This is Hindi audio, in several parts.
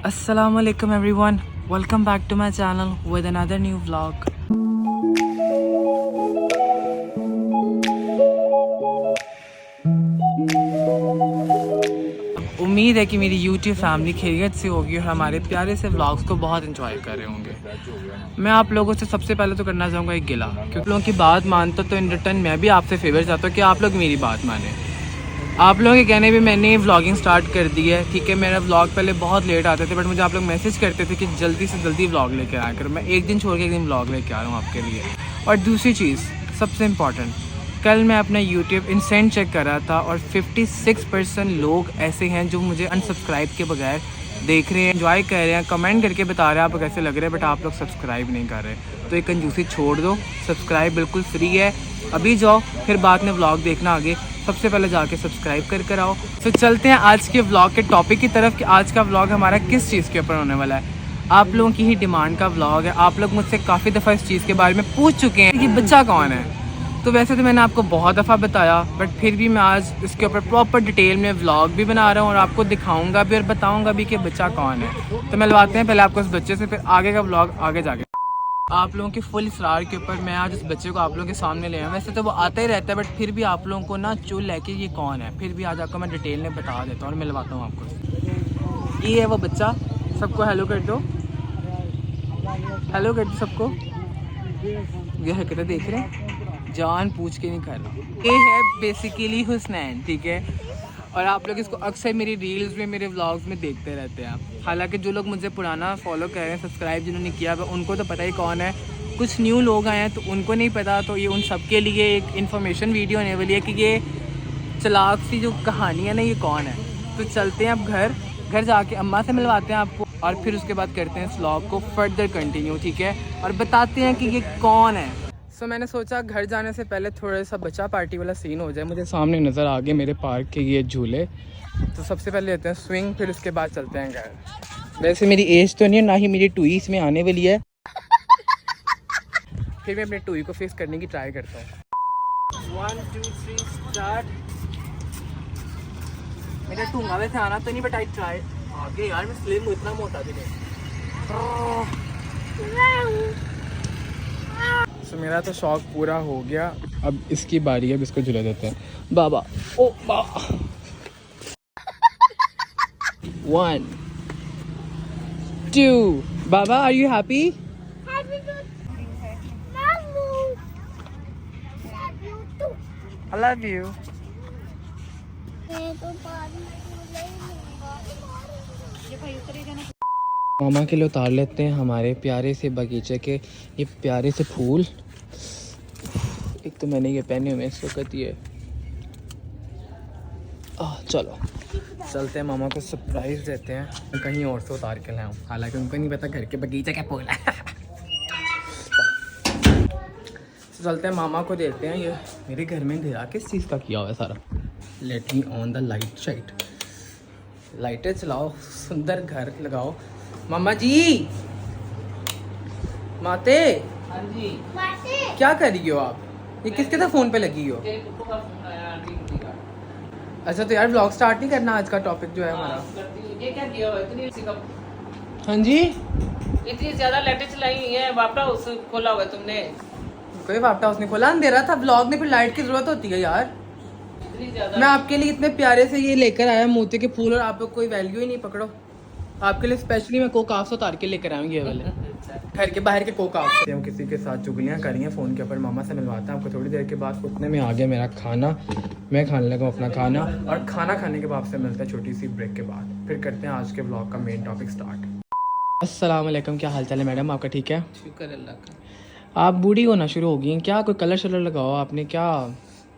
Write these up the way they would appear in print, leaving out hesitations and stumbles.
Assalamualaikum everyone. Welcome back to my channel with another new vlog. उम्मीद है कि मेरी YouTube फैमिली खैरियत से होगी और हमारे प्यारे से व्लॉग्स को बहुत एंजॉय कर रहे होंगे। मैं आप लोगों से सबसे पहले तो करना चाहूँगा एक गिला, क्योंकि लोगों की बात मानता तो इन रिटर्न मैं भी आपसे फेवर चाहता हूँ कि आप लोग मेरी बात माने। आप लोगों के कहने पे मैंने व्लॉगिंग स्टार्ट कर दी है, ठीक है। मेरा व्लॉग पहले बहुत लेट आते थे, बट मुझे आप लोग मैसेज करते थे कि जल्दी से जल्दी व्लॉग लेकर आया करो। मैं एक दिन छोड़ के एक दिन व्लॉग लेकर आ रहा हूँ आपके लिए। और दूसरी चीज़ सबसे इम्पॉर्टेंट, कल मैं अपना यूट्यूब इंसेंट चेक कर रहा था और 56% लोग ऐसे हैं जो मुझे अनसब्सक्राइब के बगैर देख रहे हैं, एंजॉय कर रहे हैं, कमेंट करके बता रहे हैं आप कैसे लग रहे हैं, बट आप लोग सब्सक्राइब नहीं कर रहे। तो ये कंजूसी छोड़ दो, सब्सक्राइब बिल्कुल फ्री है। अभी जाओ, फिर बाद में व्लॉग देखना आगे, सबसे पहले जाके सब्सक्राइब कर आओ। तो चलते हैं आज के व्लॉग के टॉपिक की तरफ कि आज का व्लॉग हमारा किस चीज़ के ऊपर होने वाला है। आप लोगों की ही डिमांड का व्लॉग है। आप लोग मुझसे काफ़ी दफ़ा इस चीज़ के बारे में पूछ चुके हैं कि बच्चा कौन है। तो वैसे तो मैंने आपको बहुत दफ़ा बताया, बट फिर भी मैं आज इसके ऊपर प्रॉपर डिटेल में व्लॉग भी बना रहा हूँ और आपको दिखाऊंगा भी और बताऊंगा भी कि बच्चा कौन है। तो मिलवाते हैं पहले आपको इस बच्चे से, फिर आगे का व्लॉग आगे जाके। आप लोगों के फुल इसरार के ऊपर मैं आज इस बच्चे को आप लोगों के सामने ले आया। वैसे तो वो आता ही रहता है, बट फिर भी आप लोगों को ना चुल है कि ये कौन है, फिर भी आज आपको मैं डिटेल में बता देता हूँ और मिलवाता हूँ आपको। ये है वो बच्चा। सबको हेलो कर दो, हेलो कर दो सबको। ये हरकतें देख रहे हैं, जान पूछ के नहीं कर रहा। ये है बेसिकली हुसनैन, ठीक है। और आप लोग इसको अक्सर मेरी रील्स में, मेरे व्लॉग्स में देखते रहते हैं। हालांकि जो लोग मुझे पुराना फॉलो कर रहे हैं, सब्सक्राइब जिन्होंने किया हुआ, उनको तो पता ही कौन है। कुछ न्यू लोग आए हैं तो उनको नहीं पता, तो ये उन सब के लिए एक इन्फॉर्मेशन वीडियो होने वाली है कि ये चलाक सी जो कहानी है ना, ये कौन है। तो चलते हैं अब घर जाके अम्मा से मिलवाते हैं आपको, और फिर उसके बाद करते हैं इस व्लॉग को फर्दर कंटिन्यू, ठीक है, और बताते हैं कि ये कौन है। सो मैंने सोचा घर जाने से पहले थोड़ा सा बच्चा पार्टी वाला सीन हो जाए। मुझे सामने नज़र आ गए मेरे पार्क के ये झूले, तो सबसे पहले लेते हैं स्विंग, फिर उसके बाद चलते हैं घर। वैसे मेरी एज तो नहीं है, ना ही मेरी टूई इसमें आने वाली है, फिर मैं अपने टूई को फेस करने की ट्राई करता हूँ। 1 2 3 स्टार्ट। मेरा टूंगा वैसे आना तो नहीं, बट आई ट्राई। आगे यार मैं स्लिम हूँ, इतना मोटा भी नहीं। तो मेरा तो शौक पूरा हो गया, अब इसकी बारी है, अब इसको झूला देते हैं। बाबा ओ बाबा। 1 2 बाबा, are you happy? I love you. मामा के लिए उतार लेते हैं हमारे प्यारे से बगीचे के ये प्यारे से फूल। एक तो मैंने ये पहने हुए इस वक्त ये। चलो चलते हैं, मामा को सरप्राइज देते हैं। कहीं और से उतार के लाऊं, हालांकि उनको नहीं पता घर के बगीचे का फूल है। तो चलते हैं, मामा को देते हैं। ये मेरे घर में अंधेरा किस चीज़ का किया हुआ है सारा। Let me on the light शाइट, लाइटें चलाओ, सुंदर घर लगाओ। मामा जी, माते। हाँ जी। माते क्या कर रही हो आप? ये किसके साथ फ़ोन पे लगी हो? अच्छा तो यार व्लॉग स्टार्ट नहीं करना, आज का टॉपिक जो है हमारा। ये क्या किया हुआ है? हाँ जी, इतनी ज्यादा लाइटें चलाई हुई है, वापड़ा हाउस खोला हुआ है तुमने? कोई वापटा उसने खोला, अंधेरा था व्लॉग में, फिर लाइट की जरूरत होती है यार। इतनी ज्यादा मैं आपके लिए इतने प्यारे से ये लेकर आया मोती के फूल, और आप लोग कोई वैल्यू ही नहीं पकड़ो। आपके लिए स्पेशली मैं कोकाफ से उतार के लेकर आऊंगी ये वाले घर के बाहर के कोकाफ से। हम किसी के साथ चुगलियाँ करी हैं फ़ोन के ऊपर। मामा से मिलवाता हूँ आपको थोड़ी देर के बाद। उतने में आ गया मेरा खाना, मैं खाने लगा अपना खाना, और खाना खाने के बाद से मिलता है छोटी सी ब्रेक के बाद, फिर करते हैं आज के व्लॉग का मेन टॉपिक स्टार्ट। अस्सलाम वालेकुम, क्या हाल चाल है मैडम आपका? ठीक है, शुक्र अल्लाह का। आप बूढ़ी होना शुरू हो गई हैं क्या? कोई कलर शलर लगाओ आपने क्या?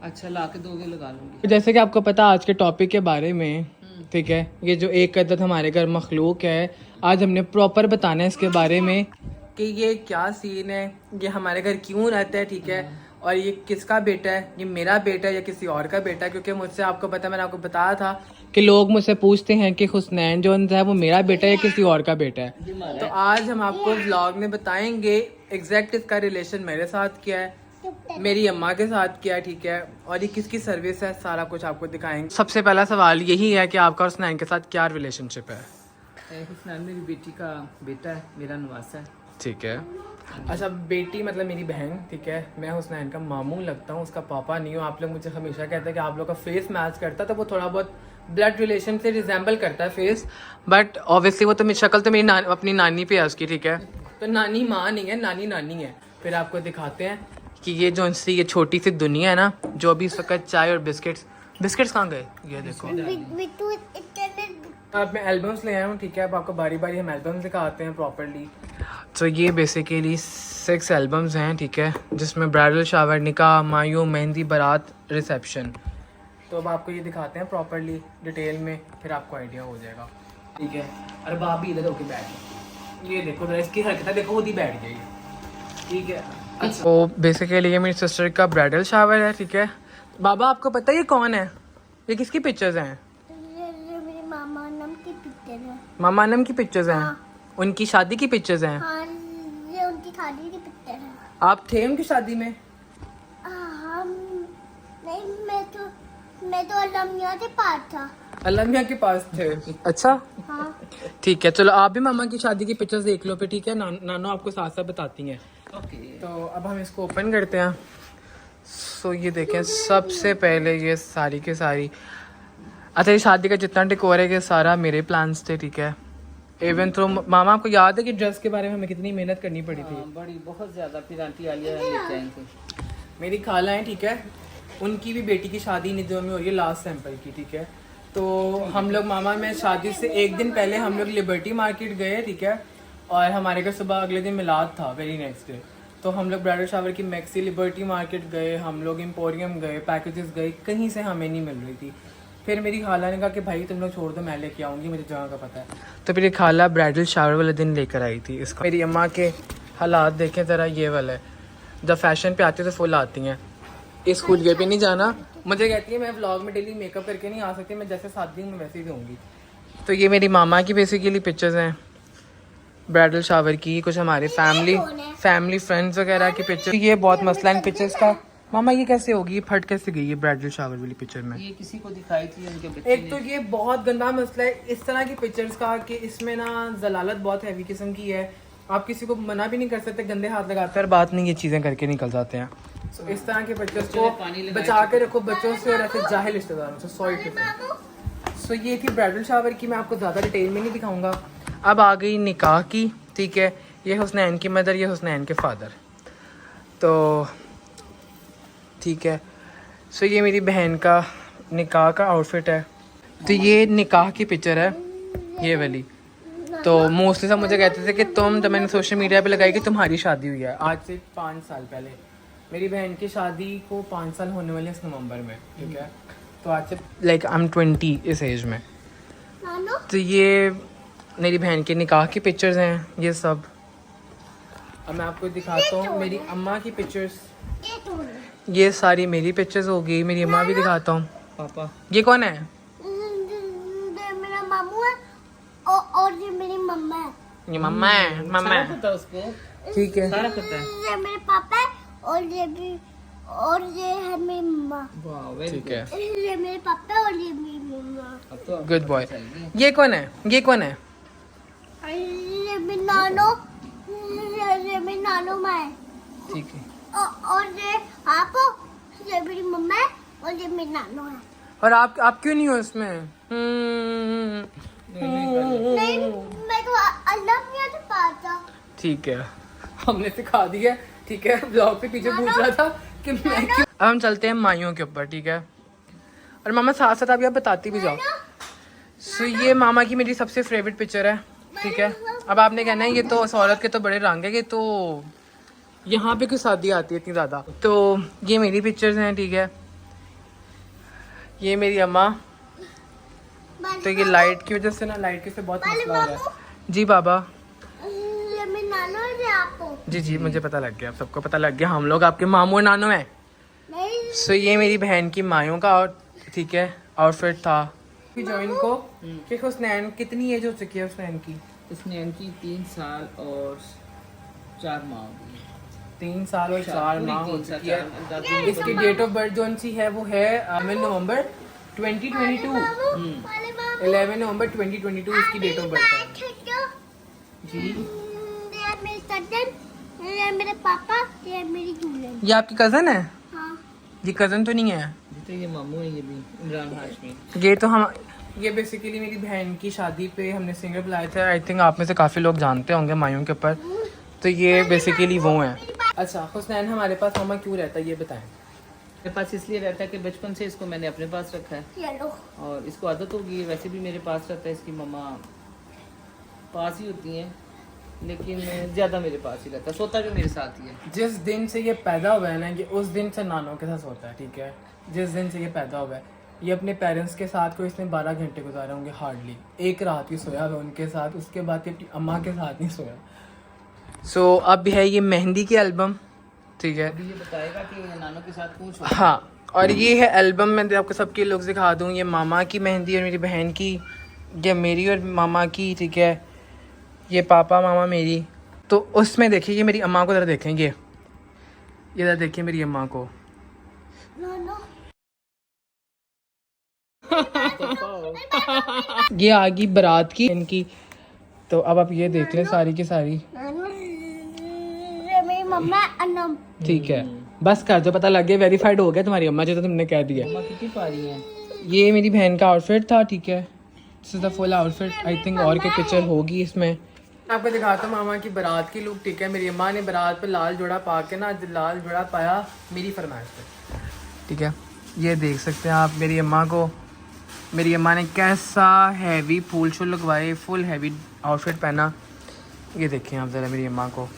अच्छा ला के दोगे, लगा लूंगी। जैसे कि आपको पता आज के टॉपिक के बारे में, ठीक है, ये जो एक अदद हमारे घर मखलूक है, आज हमने प्रॉपर बताना है इसके बारे में कि ये क्या सीन है, ये हमारे घर क्यों रहता है, ठीक है, और ये किसका बेटा है, ये मेरा बेटा है या किसी और का बेटा है। क्योंकि मुझसे आपको पता है, मैंने आपको बताया था कि लोग मुझसे पूछते हैं कि हुसनैन जो है वो मेरा बेटा है या किसी और का बेटा है। तो आज हम आपको व्लॉग में बताएंगे एग्जैक्ट इसका रिलेशन मेरे साथ क्या है, मेरी अम्मा के साथ क्या है, ठीक है, और ये किसकी सर्विस है, सारा कुछ आपको दिखाएंगे। सबसे पहला सवाल यही है कि आपका हुसनैन के साथ क्या रिलेशनशिप है? हुसनैन मेरी बेटी का बेटा है, मेरा नवासा है। ठीक है। अच्छा, बेटी मतलब मेरी बहन, ठीक है। मैं हुसनैन का मामू लगता हूँ, उसका पापा नहीं हूँ। आप लोग मुझे हमेशा कहते हैं कि आप लोग का फेस मैच करता है, तो वो थोड़ा बहुत ब्लड रिलेशन से रिजेंबल करता है फेस, बट ऑब्वियसली वो तो मेरी शक्ल तो मेरी अपनी नानी पे है उसकी, ठीक है। तो नानी माँ नहीं है, नानी नानी है। फिर आपको दिखाते हैं कि ये जो सी ये छोटी सी दुनिया है ना, जो अभी इस वक्त चाय और बिस्किट्स कहाँ गए, ये देखो। अब मैं एल्बम्स ले आया हूँ, ठीक है। अब आपको बारी बारी हम एल्बम्स दिखाते हैं प्रॉपरली। तो ये बेसिकली 6 एल्बम्स हैं, ठीक है, जिसमें ब्राइडल शावर, निकाह, मायूं, मेहंदी, बारात, रिसेप्शन। तो अब आपको ये दिखाते हैं प्रॉपरली डिटेल में, फिर आपको आइडिया हो जाएगा, ठीक है। अरे बाप भी इधर होके बैठ गई, ये देखो, इसकी हरकत देखो, खुद ही बैठ गई, ठीक है। अच्छा, तो बेसिकली ये मेरी सिस्टर का ब्राइडल शावर है, ठीक है। बाबा आपको पता है ये कौन है, ये किसकी पिक्चर्स हैं? मेरे मामा नम की पिक्चर है। मामा नम की पिक्चर्स हैं? हाँ। उनकी शादी की पिक्चर्स हैं? हाँ, ये उनकी शादी की पिक्चर है। आप थे उनकी शादी में? हम नहीं, मैं तो अलमिया के पास था। अलमिया के पास थे? अच्छा, हाँ। ठीक है। चलो आप भी मामा की शादी की पिक्चर्स देख लो फिर, ठीक है। नानो आपको साथ साथ बताती हैं। तो अब हम इसको ओपन करते हैं। सो ये देखें, सबसे पहले ये सारी के सारी, अच्छा ये शादी का जितना डेकोर है, ये सारा मेरे प्लान्स थे, ठीक है। इवन तो मामा आपको याद है कि ड्रेस के बारे में हमें कितनी मेहनत करनी पड़ी थी? बड़ी बहुत ज्यादा। फिर आंटी आलिया लेके आई थी। मेरी खाला है, ठीक है, उनकी भी बेटी की शादी निजो में हो रही है, लास्ट सैंपल की, ठीक है। तो हम लोग मामा में शादी से एक दिन पहले हम लोग लिबर्टी मार्केट गए, ठीक है। और हमारे घर सुबह अगले दिन मिलाद था, वेरी नेक्स्ट डे। तो हम लोग ब्राइडल शावर की मैक्सी लिबर्टी मार्केट गए, हम लोग एम्पोरियम गए, पैकेजेस गए, कहीं से हमें नहीं मिल रही थी। फिर मेरी खाला ने कहा कि भाई तुम लोग छोड़ दो, मैं लेके आऊँगी, मुझे जगह का पता है। तो मेरी खाला ब्राइडल शावर वाले दिन लेकर आई थी इसका। मेरी अम्मा के हालात देखें ज़रा, ये वाला है, जब फैशन पे आती है तो फुल आती हैं। इस स्कूल ये भी नहीं जाना, मुझे कहती है मैं व्लॉग में डेली मेकअप करके नहीं आ सकती, मैं जैसे शादी में वैसे ही दूँगी। तो ये मेरी मामा की बेसिकली पिक्चर्स हैं ब्राइडल शावर की, कुछ हमारे फैमिली फ्रेंड्स वगैरह की पिक्चर। ये बहुत मसला इन पिक्चर्स का। मामा ये कैसे होगी, फट कैसे गई है ब्राइडल शावर वाली पिक्चर में? ये किसी को दिखाई थी उनके बच्चे एक तो ये बहुत गंदा मसला है इस तरह की पिक्चर्स का, कि इसमें ना जलालत बहुत हैवी किस्म की है। आप किसी को मना भी नहीं कर सकते, गंदे हाथ लगाते हैं, बात नहीं, ये चीज़ें करके निकल जाते हैं। So, इस तरह के पिक्चर्स को बचा के रखो बच्चों से और ऐसे जाहिल रिश्तेदारों से। सो ये थी ब्राइडल शावर की, मैं आपको ज़्यादा डिटेल में नहीं दिखाऊंगा। अब आ गई निकाह की, ठीक है। ये हुसनैन की मदर, ये हुसनैन के फादर, तो ठीक है। सो ये मेरी बहन का निकाह का आउटफिट है। तो ये निकाह की पिक्चर है, ये वाली। तो मोस्टली सब मुझे कहते थे कि तुम, जब मैंने सोशल मीडिया पे लगाई कि तुम्हारी शादी हुई है, आज से 5 साल पहले मेरी बहन की शादी को 5 साल होने वाले इस नवंबर में, ठीक है। तो आज से लाइक आई एम 20 इस एज में। तो ये मेरी बहन के निकाह की पिक्चर्स हैं, ये सब। अब मैं आपको दिखाता हूँ मेरी अम्मा की पिक्चर्स, ये सारी मेरी पिक्चर्स हो गई। मेरी अम्मा भी दिखाता हूँ। पापा ये कौन है? ये मेरा मामू है और ये मेरी मम्मा है। ये मम्मा है, मम्मा है, पता उसको, ठीक है। सारा पता है। ये मेरे पापा है और ये है मेरी मम्मा। वाह, वेरी ठीक है, ये मेरे पापा और ये मेरी मम्मा। अब तो गुड बॉय। ये कौन है, ये कौन है? ये मेरी नानो, ये मेरी नानो माँ है। ठीक है। और ये आप हो, ये मेरी मम्मा है और ये मेरी नानो है। और आप क्यों नहीं हो इसमें? नहीं, मैं तो अल्लाह मियां के पास था। ठीक है, हमने सिखा दिया, ठीक है। ब्लॉग पे पीछे पूछ रहा था कि मैं क्यों। अब हम चलते हैं माइयों के ऊपर, ठीक है। और मामा साथ साथ आप बताती भी जाओ। सो ये मामा की मेरी सबसे फेवरेट पिक्चर है, ठीक है। अब आपने कहना है ये तो औरत के तो बड़े रंग है, ये तो यहाँ पे क्यों शादी आती है इतनी ज़्यादा। तो ये मेरी पिक्चर्स हैं, ठीक है। ये मेरी अम्मा। तो ये लाइट की वजह से ना, लाइट की से बहुत मसला हो रहा है। जी बाबा। ये मेरी नानो है, ये आप हो। जी जी, मुझे पता लग गया, सबको पता लग गया, हम लोग आपके मामू और नानो हैं। नहीं, सो ये मेरी बहन की मायों का ठीक है आउटफिट था। जॉइन को कि हुसनैन कितनी एज हो चुकी है हुसनैन की? इसने इनकी 3 साल और 4 माह हो गई। 3 साल और 4 माह हो चुकी है। है। इसकी डेट ऑफ बर्थ जो सी है वो है नवंबर 2022। 11 नवंबर 2022 इसकी डेट ऑफ बर्थ है जी। ये मेरे कजन, ये मेरे पापा, ये मेरी दुल्हन। ये आपकी कज़न है? हाँ। ये कज़न तो नहीं है, तो ये मामू है, ये भी इमरान हाशमी। ये तो हम, ये बेसिकली मेरी बहन की शादी पे हमने सिंगर बुलाए थे। आई थिंक आप में से काफ़ी लोग जानते होंगे मायूं के ऊपर। तो ये बेसिकली वो हैं। अच्छा हुसनैन हमारे पास मामा क्यों रहता है ये बताएं। मेरे पास इसलिए रहता है कि बचपन से इसको मैंने अपने पास रखा है चलो। और इसको आदत होगी, वैसे भी मेरे पास रहता है। इसकी मम्मा पास ही होती हैं लेकिन ज़्यादा मेरे पास ही रहता है, सोता भी मेरे साथ ही है। जिस दिन से ये पैदा हुआ है ना, ये उस दिन से नानों के साथ सोता है, ठीक है। जिस दिन से ये पैदा हुआ है, ये अपने पेरेंट्स के साथ को इसने 12 घंटे गुजारे होंगे हार्डली। एक रात ही सोया हुआ उनके साथ, उसके बाद ये अपनी अम्मा के साथ नहीं सोया। सो अब है ये मेहंदी की एल्बम, ठीक है। अभी ये बताएगा कि नानों के साथ क्यों छोड़ा। हाँ, और ये है एल्बम, मैं आपको सबके लोग दिखा दूँ। ये मामा की मेहंदी और मेरी बहन की, ये मेरी और मामा की, ठीक है। ये पापा मामा मेरी। तो उसमें देखिए, ये मेरी अम्मा को ज़रा देखेंगे, ये ज़रा देखिए मेरी अम्मा को। नानो। ये आ गई बारात की इनकी। तो अब आप ये देख लें सारी की सारी, नानो, ये मेरी मम्मा अनम। ठीक है। बस कर दो, पता लग गया, वेरीफाइड हो गया तुम्हारी अम्मा जो तो तुमने कह दिया। मम्मा कितनी पारी है। ये मेरी बहन का आउटफिट था, ठीक है। This is the full outfit. I think और क्या पिक्चर होगी इसमें। आपको दिखाता हूँ मामा की बारात की लुक, ठीक है। मेरी अम्मा ने बारात पे लाल जोड़ा पा के ना, लाल जोड़ा पाया मेरी फरमाइश पे, ठीक है। ये देख सकते हैं आप मेरी अम्मा को। मेरी अम्मा ने कैसा हैवी फूल शूल लगवाए, फुल हैवी आउटफिट पहना। ये देखें आप ज़रा मेरी अम्मा को।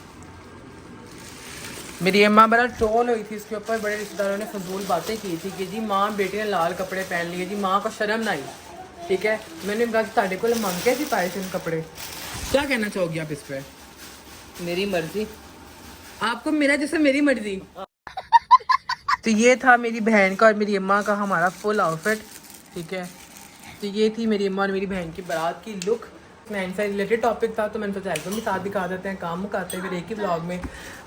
मेरी अम्मा बड़ा ट्रोल हुई थी इसके ऊपर, बड़े रिश्तेदारों ने फजूल बातें की थी कि जी माँ बेटी ने लाल कपड़े पहन लिए, जी माँ को शर्म ना आई, ठीक है। मैंने कहा ताड़े को मंग के सी पाए थे कपड़े। क्या कहना चाहोगी आप इस पे? मेरी मर्जी। आपको मेरा जैसे मेरी मर्जी। तो ये था मेरी बहन का और मेरी अम्मा का हमारा फुल आउटफिट, ठीक है। तो ये थी मेरी अम्मा और मेरी बहन की बारात की लुक। मैं इनसे रिलेटेड टॉपिक था तो मैंने सोचा एल्बम भी साथ दिखा देते हैं, काम मुकाते हैं फिर एक ही ब्लॉग में।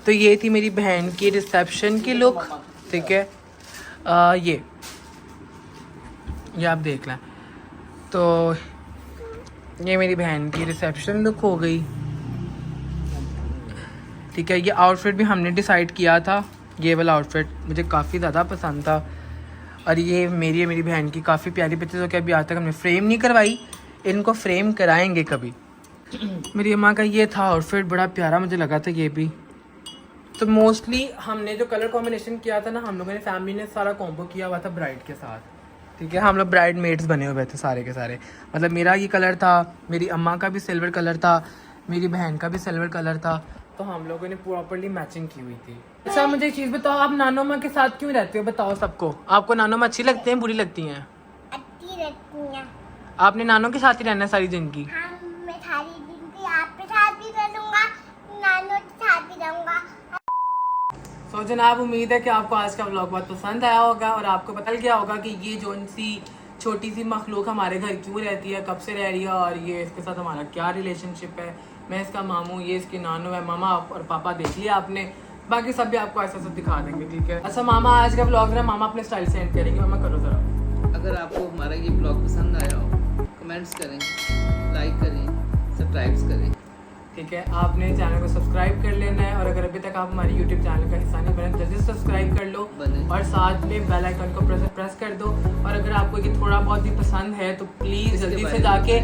तो ये थी मेरी बहन की रिसेप्शन की लुक, ठीक है। ये आप देख लें। तो ये मेरी बहन की रिसेप्शन लुक हो गई, ठीक है। ये आउटफिट भी हमने डिसाइड किया था, ये वाला आउटफिट मुझे काफ़ी ज़्यादा पसंद था। और ये मेरी बहन की काफ़ी प्यारी पिक्चर्स हो, कि अभी आज तक हमने फ्रेम नहीं करवाई, इनको फ्रेम कराएंगे कभी। मेरी अम्मा का ये था आउटफिट, बड़ा प्यारा मुझे लगा था ये भी। तो मोस्टली हमने जो कलर कॉम्बिनेशन किया था ना, हम लोगों ने फैमिली ने सारा कॉम्बो किया हुआ था ब्राइड के साथ, ठीक है। हम लोग ब्राइड मेड्स बने हुए थे सारे के सारे। मतलब मेरा ये कलर था, मेरी अम्मा का भी सिल्वर कलर था, मेरी बहन का भी सिल्वर कलर था। तो हम लोगों ने प्रॉपर्ली मैचिंग की हुई थी। अच्छा मुझे एक चीज़ बताओ, आप नानो माँ के साथ क्यों रहते हो? बताओ सबको। आपको नानो माँ अच्छी लगती हैं बुरी लगती हैं? अच्छी लगती है। आपने नानो के साथ ही रहना है सारी जिंदगी? हाँ, मैं सारी जिंदगी आपके साथ भी रहूंगा, नानो के साथ भी रहूंगा। सो जनाब, उम्मीद है कि आपको आज का व्लॉग बहुत पसंद आया होगा और आपको पता गया होगा कि ये जो सी छोटी सी मखलूक हमारे घर क्यों रहती है, कब से रह रही है और ये इसके साथ हमारा क्या रिलेशनशिप है। मैं इसका मामू, ये इसकी नानू है। मामा और पापा देख लिया आपने, बाकी सब भी आपको ऐसा सब दिखा देंगे, ठीक है। अच्छा मामा, आज का व्लॉग ना मामा अपने स्टाइल से एंड करेंगे। मामा करो ज़रा। अगर आपको हमारा ये ब्लॉग पसंद आया हो, कमेंट्स करें, लाइक करें, सब्सक्राइब करें, ठीक है। आपने चैनल को सब्सक्राइब कर लेना है और अगर अभी तक आप हमारे यूट्यूब चैनल का हिस्सा नहीं बने तो जल्दी सब्सक्राइब कर लो और साथ में बेल आइकन को प्रेस कर दो। और अगर आपको ये थोड़ा बहुत भी पसंद है तो प्लीज़ जल्दी से जाके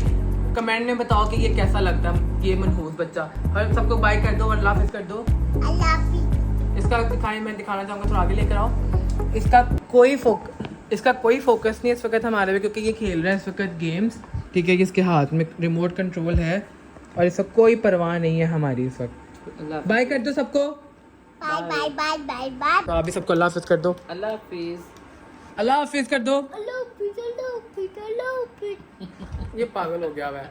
कमेंट में बताओ कि ये कैसा लगता है, ये मनहूस बच्चा। और सबको बाय कर दो और अल्लाह हाफिज़ कर दो। अल्लाह हाफिज़। इसका मैं दिखाना चाहूँगा, थोड़ा आगे लेकर आओ। इसका कोई फोकस नहीं है इस वक्त हमारे पे, क्योंकि ये खेल रहा है इस वक्त गेम्स, ठीक है। इसके हाथ में रिमोट कंट्रोल है और इसका कोई परवाह नहीं है हमारी इस वक्त। बाय कर दो सबको। Bye bye bye bye bye. तो आप भी सबको अल्लाह हाफिज़ कर दो। अल्लाह हाफिज़। अल्लाह हाफिज़ कर दो। अल्लाह हाफिज़, अल्लाह हाफिज़, अल्लाह हाफिज़। ये पागल हो गया है।